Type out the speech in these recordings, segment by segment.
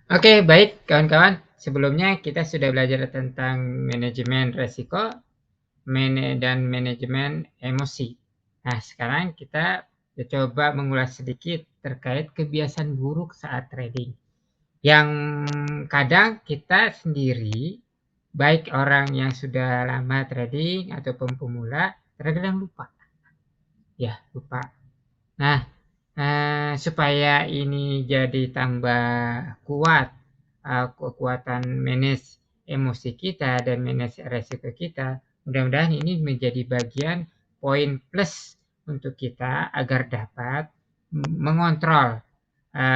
Oke, baik kawan-kawan. Sebelumnya kita sudah belajar tentang manajemen resiko, dan manajemen emosi. Nah, sekarang kita coba mengulas sedikit terkait kebiasaan buruk saat trading. Yang kadang kita sendiri, baik orang yang sudah lama trading ataupun pemula, terkadang lupa. Ya, lupa. Nah, supaya ini jadi tambah kuat, kekuatan manage emosi kita dan manage resiko kita, mudah-mudahan ini menjadi bagian poin plus untuk kita agar dapat mengontrol,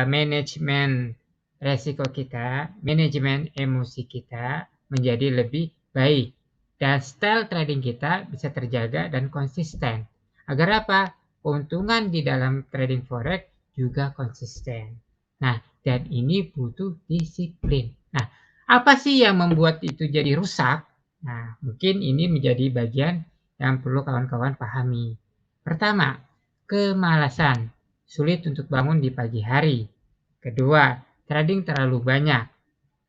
manajemen resiko kita, manajemen emosi kita menjadi lebih baik dan style trading kita bisa terjaga dan konsisten. Agar apa? Keuntungan di dalam trading forex juga konsisten. Nah, dan ini butuh disiplin. Nah, apa sih yang membuat itu jadi rusak? Nah, mungkin ini menjadi bagian yang perlu kawan-kawan pahami. Pertama, kemalasan. Sulit untuk bangun di pagi hari. Kedua, trading terlalu banyak.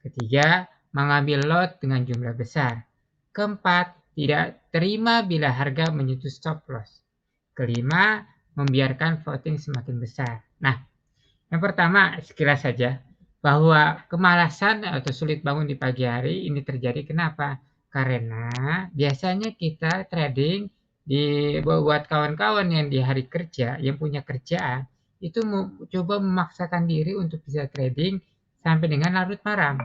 Ketiga, mengambil lot dengan jumlah besar. Keempat, tidak terima bila harga menyentuh stop loss. Kelima, membiarkan floating semakin besar. Nah, yang pertama sekilas saja bahwa kemalasan atau sulit bangun di pagi hari ini terjadi kenapa? Karena biasanya kita trading buat kawan-kawan yang di hari kerja, yang punya kerjaan, itu coba memaksakan diri untuk bisa trading sampai dengan larut malam.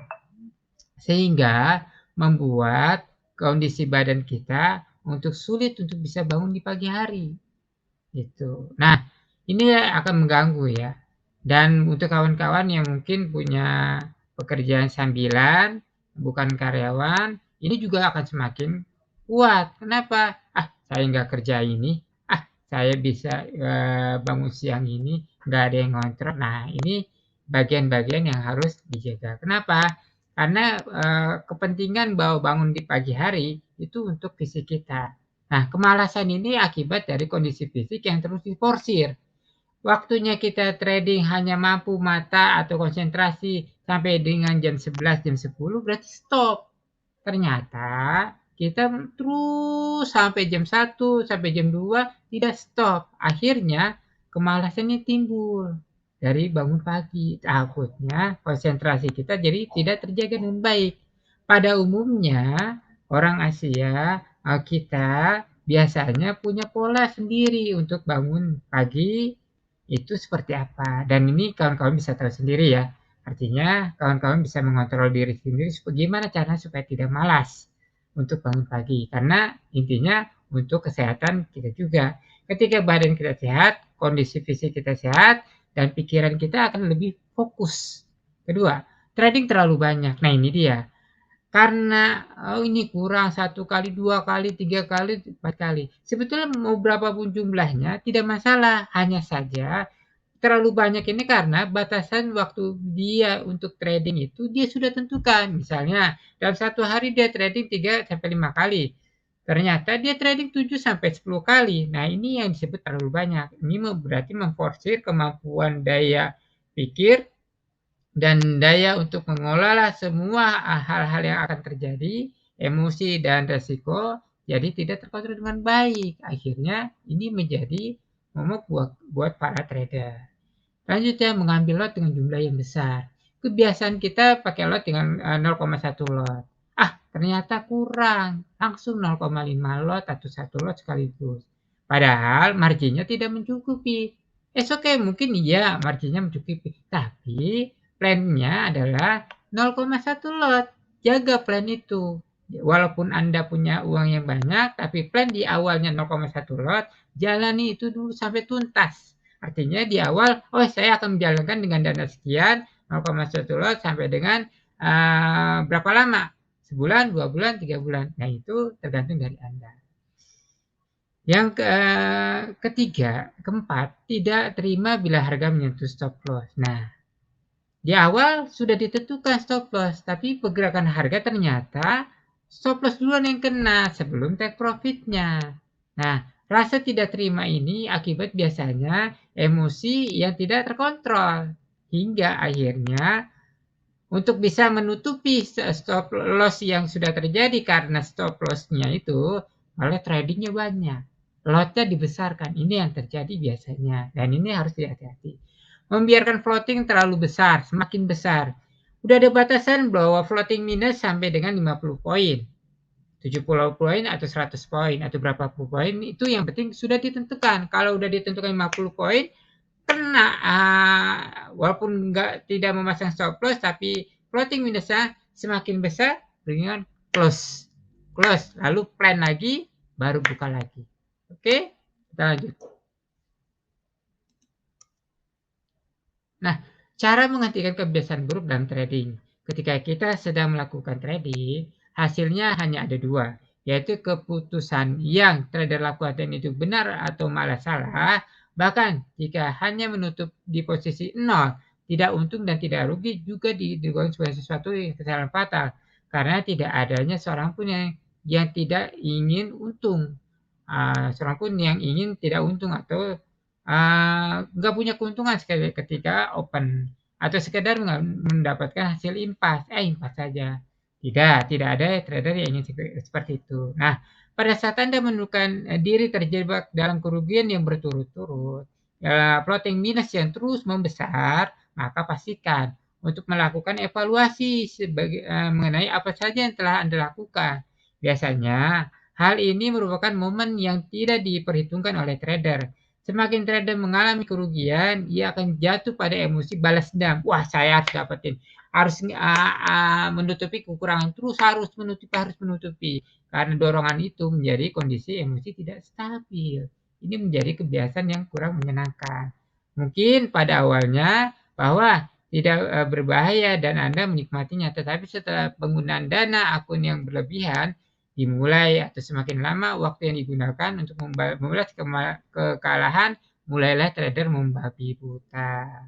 Sehingga membuat kondisi badan kita untuk sulit untuk bisa bangun di pagi hari. Gitu. Nah, ini akan mengganggu ya. Dan untuk kawan-kawan yang mungkin punya pekerjaan sambilan, bukan karyawan, ini juga akan semakin kuat. Kenapa? Saya nggak kerja ini. Saya bisa bangun siang ini, nggak ada yang ngontrol. Nah, ini bagian-bagian yang harus dijaga. Kenapa? Karena kepentingan bahwa bangun di pagi hari itu untuk fisik kita. Nah, kemalasan ini akibat dari kondisi fisik yang terus diforsir. Waktunya kita trading hanya mampu mata atau konsentrasi sampai dengan jam 11, jam 10 berarti stop. Ternyata kita terus sampai jam 1, sampai jam 2 tidak stop. Akhirnya kemalasan ini timbul dari bangun pagi. Takutnya konsentrasi kita jadi tidak terjaga dengan baik. Pada umumnya orang Asia, kita biasanya punya pola sendiri untuk bangun pagi itu seperti apa. Dan ini kawan-kawan bisa tahu sendiri ya. Artinya kawan-kawan bisa mengontrol diri sendiri gimana caranya supaya tidak malas untuk bangun pagi. Karena intinya untuk kesehatan kita juga. Ketika badan kita sehat, kondisi fisik kita sehat, dan pikiran kita akan lebih fokus. Kedua, trading terlalu banyak. Nah ini dia. Karena, ini kurang 1 kali, 2 kali, 3 kali, 4 kali. Sebetulnya mau berapapun jumlahnya tidak masalah, hanya saja terlalu banyak ini karena batasan waktu dia untuk trading itu dia sudah tentukan. Misalnya dalam 1 hari dia trading 3 sampai 5 kali. Ternyata dia trading 7 sampai 10 kali. Nah, ini yang disebut terlalu banyak. Ini berarti memforsir kemampuan daya pikir dan daya untuk mengelola semua hal-hal yang akan terjadi, emosi dan resiko, jadi tidak terkontrol dengan baik. Akhirnya ini menjadi momok buat para trader. Selanjutnya mengambil lot dengan jumlah yang besar. Kebiasaan kita pakai lot dengan 0,1 lot. Ternyata kurang. Langsung 0,5 lot atau 1 lot sekaligus. Padahal marginnya tidak mencukupi. Okay, mungkin iya marginnya mencukupi. Tapi plannya adalah 0,1 lot. Jaga plan itu. Walaupun Anda punya uang yang banyak, tapi plan di awalnya 0,1 lot, jalani itu dulu sampai tuntas. Artinya di awal, saya akan menjalankan dengan dana sekian, 0,1 lot sampai dengan berapa lama? Sebulan, 2 bulan, 3 bulan. Nah, itu tergantung dari Anda. Yang ketiga, keempat, tidak terima bila harga menyentuh stop loss. Nah, di awal sudah ditentukan stop loss, tapi pergerakan harga ternyata stop loss duluan yang kena sebelum take profitnya. Nah, Rasa tidak terima ini akibat biasanya emosi yang tidak terkontrol, hingga akhirnya untuk bisa menutupi stop loss yang sudah terjadi karena stop loss-nya itu, malah trading-nya banyak, lot-nya dibesarkan, ini yang terjadi biasanya dan ini harus hati-hati. Membiarkan floating terlalu besar, semakin besar. Udah ada batasan bahwa floating minus sampai dengan 50 poin, 70 poin atau 100 poin atau berapa puluh poin, itu yang penting sudah ditentukan. Kalau udah ditentukan 50 poin, kena, walaupun tidak memasang stop loss tapi floating minusnya semakin besar dengan close, lalu plan lagi baru buka lagi. Oke, kita lanjut. Nah, cara menghentikan kebiasaan buruk dalam trading. Ketika kita sedang melakukan trading, hasilnya hanya ada dua, yaitu keputusan yang trader lakukan itu benar atau malah salah. Bahkan jika hanya menutup di posisi 0, tidak untung dan tidak rugi juga digolong sebagai sesuatu yang kesalahan fatal. Karena tidak adanya seorang pun yang tidak ingin untung. Seorang pun yang ingin tidak untung atau nggak punya keuntungan sekali ketika open atau sekedar mendapatkan hasil impas saja. Tidak ada trader yang ingin seperti itu. Nah, pada saat Anda menemukan diri terjebak dalam kerugian yang berturut-turut, floating minus yang terus membesar, maka pastikan untuk melakukan evaluasi mengenai apa saja yang telah Anda lakukan. Biasanya, hal ini merupakan momen yang tidak diperhitungkan oleh trader. Semakin trader mengalami kerugian, ia akan jatuh pada emosi balas dendam. Wah, saya harus dapetin, harus menutupi kekurangan, terus harus menutupi. Karena dorongan itu menjadi kondisi emosi tidak stabil. Ini menjadi kebiasaan yang kurang menyenangkan. Mungkin pada awalnya bahwa tidak berbahaya dan Anda menikmatinya, tetapi setelah penggunaan dana akun yang berlebihan, dimulai atau semakin lama waktu yang digunakan untuk membalas kekalahan, mulailah trader membabi buta.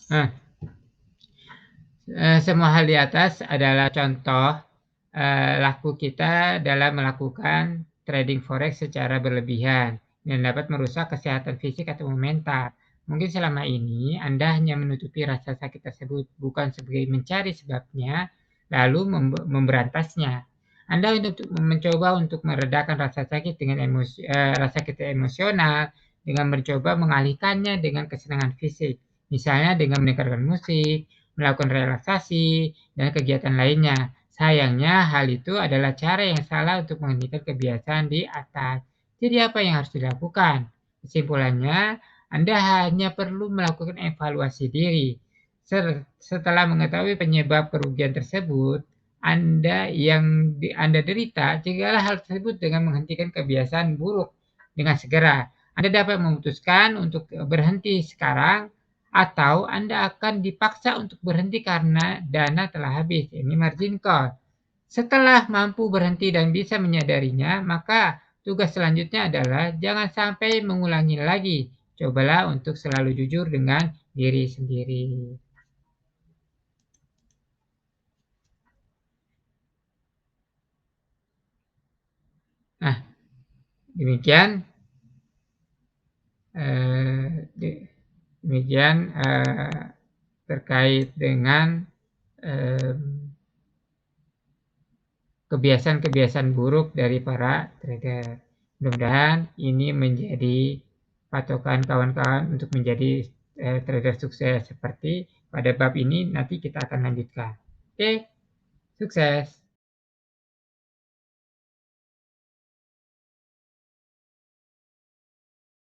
Nah, semua hal di atas adalah contoh laku kita dalam melakukan trading forex secara berlebihan dan dapat merusak kesehatan fisik atau mental. Mungkin selama ini Anda hanya menutupi rasa sakit tersebut, bukan sebagai mencari sebabnya, lalu memberantasnya. Anda mencoba untuk meredakan rasa sakit dengan rasa sakit emosional, dengan mencoba mengalihkannya dengan kesenangan fisik. Misalnya dengan mendengarkan musik, melakukan relaksasi, dan kegiatan lainnya. Sayangnya hal itu adalah cara yang salah untuk menghentikan kebiasaan di atas. Jadi apa yang harus dilakukan? Kesimpulannya, Anda hanya perlu melakukan evaluasi diri. Setelah mengetahui penyebab kerugian tersebut, Anda derita, cegahlah hal tersebut dengan menghentikan kebiasaan buruk dengan segera. Anda dapat memutuskan untuk berhenti sekarang atau Anda akan dipaksa untuk berhenti karena dana telah habis, ini margin call. Setelah mampu berhenti dan bisa menyadarinya, maka tugas selanjutnya adalah jangan sampai mengulangi lagi. Cobalah untuk selalu jujur dengan diri sendiri. Nah, demikian terkait dengan kebiasaan-kebiasaan buruk dari para trader. Mudah-mudahan ini menjadi patokan kawan-kawan untuk menjadi trader sukses seperti pada bab ini nanti kita akan lanjutkan. Oke, sukses.